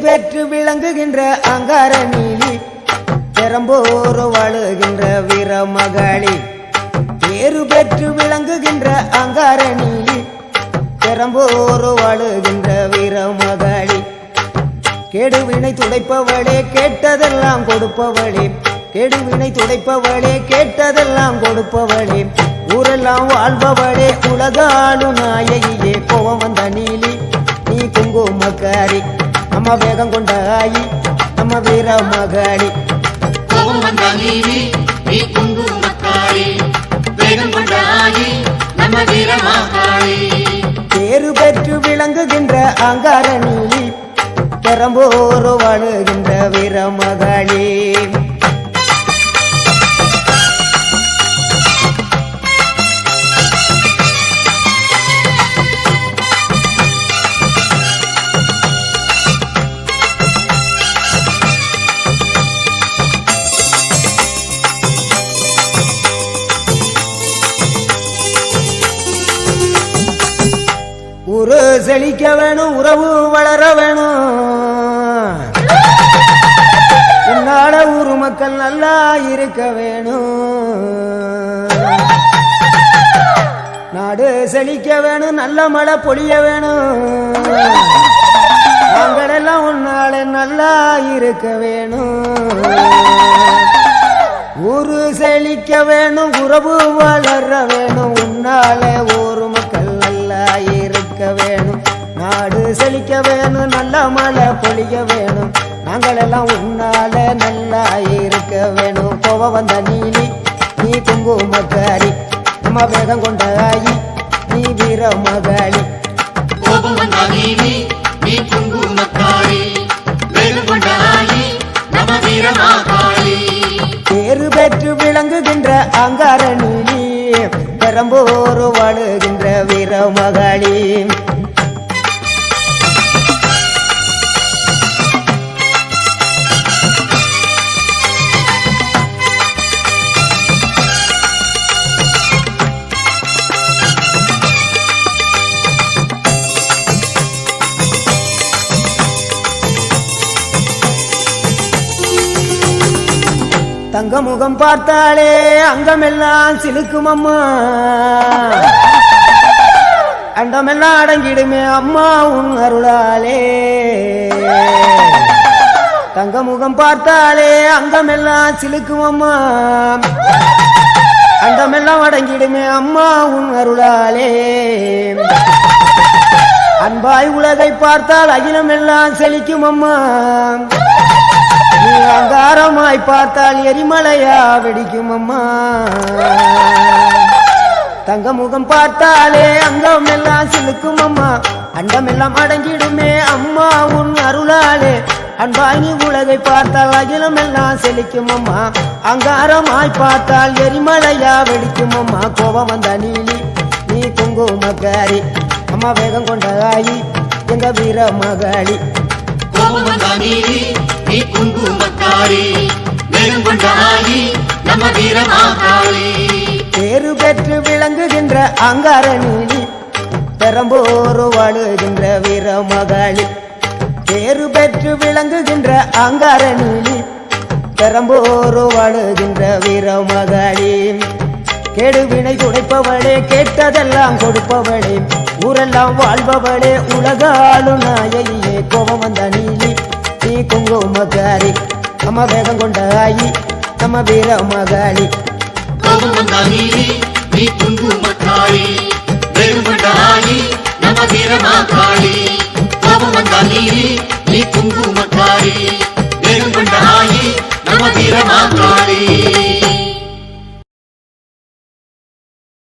பெற்று விளங்குகின்ற அங்கார நீலி பெரம்போர் வாழுகின்ற வீரமகளி பேரு பெற்று விளங்குகின்ற அங்கார நீலி பெரம்போர் வாழுகின்ற வீரமகளி கேடுவினை துடைப்பவளே கேட்டதெல்லாம் கொடுப்பவளே கேடுவினை துடைப்பவளே கேட்டதெல்லாம் கொடுப்பவளே ஊரெல்லாம் வாழ்பவளே உலகாளும் நாயகியே கோவம் வந்த நீலி நீ குங்குமக்காரி நம்ம வேகம் கொண்ட ஆயி நம்ம வீர மகளி கோபம் வந்த நீலி நீ குங்குமக்காரி வேகம் கொண்ட ஆயி நம்ம வீர மகளி பேரு பெற்று விளங்குகின்ற அங்கார நீலி பெரம்போர் வாழுகின்ற வீர மகளி ஊரு செழிக்க வேணும் உறவு வளர வேணும் உன்னால ஊரு மக்கள் நல்லா இருக்க வேணும் நாடு செழிக்க வேணும் நல்ல மழை பொழிய வேணும் நாங்களெல்லாம் உன்னால நல்லா இருக்க வேணும் ஊரு செழிக்க வேணும் உறவு வளர வேணும் உன்னால ஊரு மக்கள் நல்லா இருக்க வேணும் நாடு செழிக்க வேணும் நல்ல மழை பொழிய வேணும் நாங்களெல்லாம் உன்னால நல்லா இருக்க வேணும் கோவம் வந்த நீலி நீ குங்குமக்காரி நம்ம வேகம் கொண்ட ஆயி நீ வீர மகளி கோபம் வந்த நீலி நீ குங்குமக்காரி வேகம் கொண்ட ஆயி நம்ம வீர மகளி பேரு பெற்று விளங்குகின்ற அங்கார நீலி பெரம்போர் வாழுகின்ற வீர மகளி தங்க முகம் பார்த்தாலே அங்கமெல்லாம் சிலுக்கும் அம்மா அண்டமெல்லாம் அடங்கிடுமே அம்மா உன் அருளாலே தங்க முகம் பார்த்தாலே அங்கமெல்லாம் சிலுக்கும் அம்மா அண்டமெல்லாம் அடங்கிடுமே அம்மா உன் அருளாலே அன்பாய் உலகை பார்த்தால் அகிலமெல்லாம் செழிக்கும் அம்மா நீ அங்காரமாய் பார்த்தால் எரிமலையா வெடிக்கும் அம்மா தங்க முகம் பார்த்தாலே அங்கம் எல்லாம் சிலுக்கும் அம்மா அண்டமெல்லாம் அடங்கிடுமே அம்மா உன் அருளாலே அன்பாய் நீ உலகை பார்த்தால் அகிலம் எல்லாம் செழிக்கும் அம்மா அங்காரமாய் பார்த்தால் எரிமலையா வெடிக்கும் அம்மா கோபம் வந்த நீலி நீ குங்குமக்காரி அம்மா வேகம் கொண்ட ஆயி எங்க வீர மகளி கோபம் வந்த நீலி நீ குங்குமக்காரி வேகம் கொண்ட ஆயி நம்ம வீர மகளி பேரு பெற்று விளங்குகின்ற அங்கார நீலி பெரம்போர் வாழுகின்ற வீர மகளி பேரு பெற்று விளங்குகின்ற அங்கார நீலி பெரம்போர் வாழுகின்ற வீர மகளி கேடுவினை துடைப்பவளே கேட்டதெல்லாம் கொடுப்பவளே ஊரெல்லாம் வாழ்பவளே உலகாளும் நாயகியே கோபம் வந்த நீலி நீ குங்குமக்காரி நம்ம வேகம் கொண்ட ஆயி நம்ம வீர மகளி கோபம் வந்த நீலி நீ குங்குமக்காரி வேகம் கொண்ட ஆயி நம்ம வீர மகளி கோபம் வந்த நீலி நீ குங்குமக்காரி வேகம் கொண்ட ஆயி நம்ம வீர